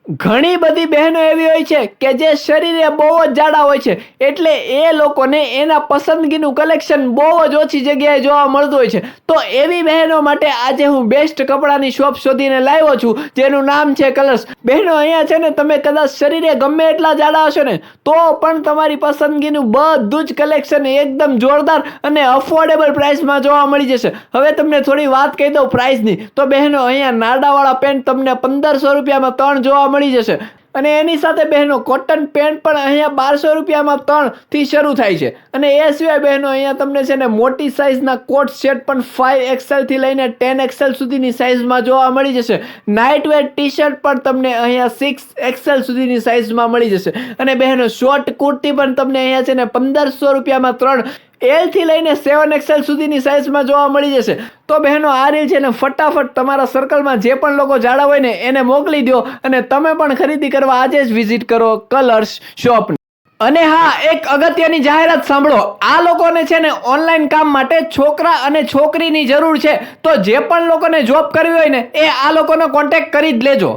ઘણી બધી બહેનો એવી હોય છે કે જે શરીરે બહુ જ જાડા હોય છે, એટલે એ લોકોને એના પસંદગીનું કલેક્શન બહુ જ ઓછી જગ્યાએ જોવા મળતું હોય છે. તો એવી બહેનો માટે આજે હું બેસ્ટ કપડાની શોપ શોધીને લાવ્યો છું, જેનું નામ છે કલર્સ. બહેનો, અહીંયા છે ને તમે કદાચ શરીરે ગમે એટલા જાડા હશો ને તો પણ તમારી પસંદગીનું બધું જ કલેક્શન એકદમ જોરદાર અને અફોર્ડેબલ પ્રાઇસમાં જોવા મળી જશે. હવે તમને થોડી વાત કહી દઉં પ્રાઇસની. તો બહેનો, અહીંયા નાડાવાળા પેન્ટ તમને 1500 રૂપિયામાં 3 જોવા મળી જશે. અને એની સાથે બહેનો કોટન પેન્ટ પણ અહીંયા 1200 રૂપિયામાં 3 થી શરૂ થાય છે. અને એ સિવાય બહેનો અહીંયા તમને છે ને મોટી સાઇઝના કોટ સેટ પણ 5XL થી લઈને 10XL સુધીની સાઇઝમાં જોવા મળી જશે. નાઇટ વેર ટી શર્ટ પણ તમને અહીંયા 6XL સુધીની સાઇઝમાં મળી જશે. અને બહેનો, શોર્ટ કુર્તી પણ તમને અહીંયા છે ને 1500 રૂપિયામાં 3 L થી લઈને 7XL સુધીની સાઇઝમાં જોવા મળી જશે. તો બહેનો, આ રીલ છે ને ફટાફટ તમારા સર્કલમાં જે પણ લોકો જાડા હોય ને એને મોકલી દો અને તમે પણ ખરીદી કરવા આજે જ વિઝિટ કરો કલર્સ શોપ. અને હા, એક અગત્યની જાહેરાત સાંભળો. આ લોકોને છે ને ઓનલાઈન કામ માટે છોકરા અને છોકરીની જરૂર છે. તો જે પણ લોકોને જોબ કરવી હોય ને એ આ લોકોનો કોન્ટેક્ટ કરી જ લેજો.